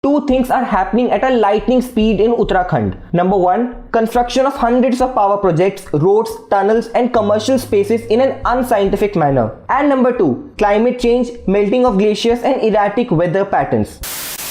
Two things are happening at a lightning speed in Uttarakhand. Number one, construction of hundreds of power projects, roads, tunnels and commercial spaces in an unscientific manner. And number two, climate change, melting of glaciers and erratic weather patterns.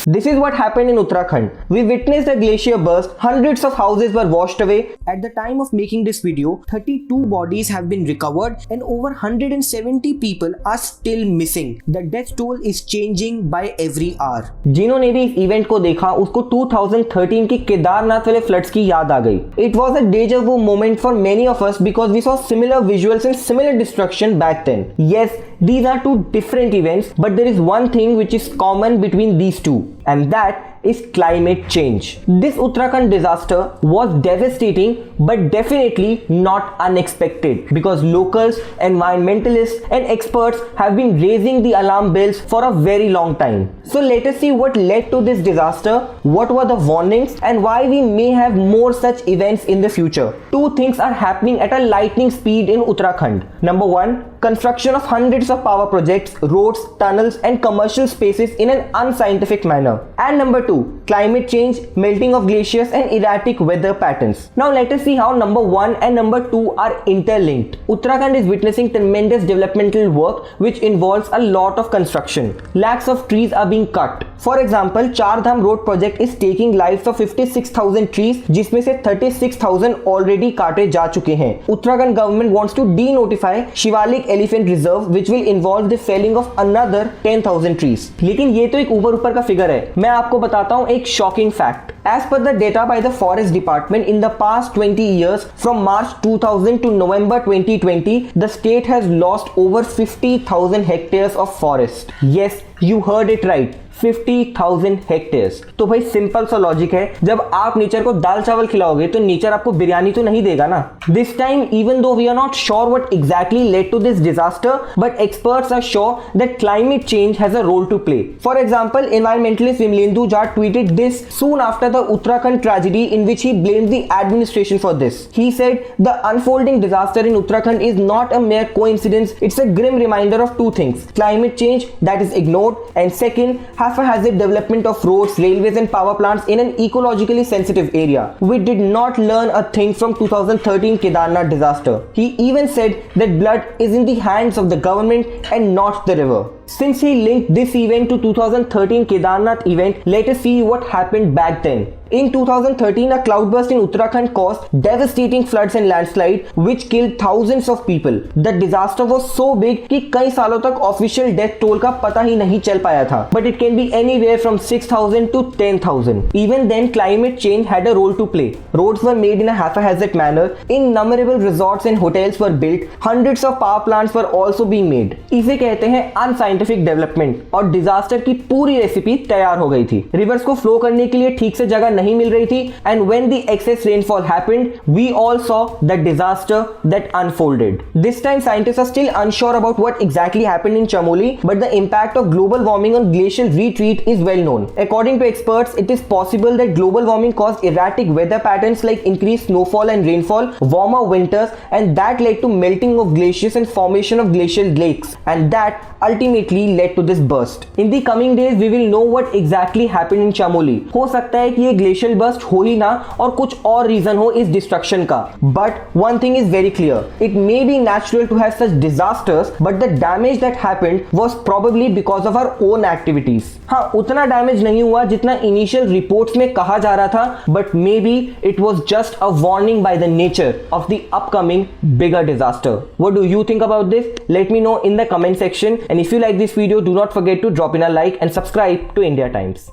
This is what happened in Uttarakhand. We witnessed a glacier burst, hundreds of houses were washed away. At the time of making this video, 32 bodies have been recovered and over 170 people are still missing. The death toll is changing by every hour. जिन्होंने भी इस event को देखा उसको 2013 की केदारनाथ वाले floods की याद आ गई. It was a deja vu moment for many of us because we saw similar visuals and similar destruction back then. Yes, these are two different events, but there is one thing which is common between these two, and that is climate change. This Uttarakhand disaster was devastating but definitely not unexpected because locals, environmentalists and experts have been raising the alarm bells for a very long time. So let us see what led to this disaster, what were the warnings and why we may have more such events in the future. Two things are happening at a lightning speed in Uttarakhand. Number one, construction of hundreds of power projects, roads, tunnels and commercial spaces in an unscientific manner. And number two, climate change, melting of glaciers and erratic weather patterns. Now let us see how number one and number two are interlinked. Uttarakhand is witnessing tremendous developmental work which involves a lot of construction. Lakhs of trees are being cut. For example, Char Dham road project is taking lives of 56,000 trees जिसमें से 36,000 already काटे जा चुके हैं. Uttarakhand government wants to denotify Shivalik elephant reserve which will involve the felling of another 10,000 trees. लेकिन ये तो एक ऊपर का फिगर है. मैं आपको बताता हूँ एक shocking fact. As per the data by the Forest Department, in the past 20 years, from March 2000 to November 2020, the state has lost over 50,000 hectares of forest. Yes, you heard it right. 50,000 hectares. तो भाई simple सा logic है, जब आप nature को दाल चावल खिलाओगे तो नेचर आपको बिरयानी तो नहीं देगा ना. This time even though we are not sure what exactly led to this disaster, but experts are sure that climate change has a role to play. For example, environmentalist Vimlendu Jat tweeted this soon after the Uttarakhand tragedy in which he blamed the administration for this. He said the unfolding disaster in Uttarakhand is not a mere coincidence, it's a grim reminder of two things: climate change that is ignored and second, haphazard development of roads, railways and power plants in an ecologically sensitive area. We did not learn a thing from 2013 Kedarnath disaster. He even said that blood is in the hands of the government and not the river. Since he linked this event to 2013 Kedarnath event, let us see what happened back then. In 2013, a cloudburst in Uttarakhand caused devastating floods and landslide which killed thousands of people. The disaster was so big कि कई सालों तक official death toll का पता ही नहीं चल पाया था. But it can be anywhere from 6,000 to 10,000. Even then, climate change had a role to play. Roads were made in a haphazard manner. Innumerable resorts and hotels were built. Hundreds of power plants were also being made. इसे कहते हैं unscientific development. और disaster की पूरी recipe तैयार हो गई थी. Rivers को flow करने के लिए ठीक से जगह नहीं मिल रही थी, and when the excess rainfall happened, we all saw the disaster that unfolded. This time scientists are still unsure about what exactly happened in Chamoli, but the impact of global warming on glacial retreat is well known. According to experts, it is possible that global warming caused erratic weather patterns like increased snowfall and rainfall, warmer winters, and that led to melting of glaciers and formation of glacial lakes, and that ultimately led to this burst. In the coming days, we will know what exactly happened in Chamoli. हो सकता है कि ये glacial burst हो ही ना और कुछ और रीजन हो इस डिस्ट्रक्शन का. But one thing is very clear, it may be natural to have such disasters, but the damage that happened was probably because of our own activities. हाँ, उतना डैमेज नहीं हुआ जितना इनिशियल रिपोर्ट्स में कहा जा रहा था, but may be it was just a warning by the nature of the upcoming bigger disaster. What do you think about this? Let me know in the comment section, and if you like this video, do not forget to drop in a like and subscribe to India Times.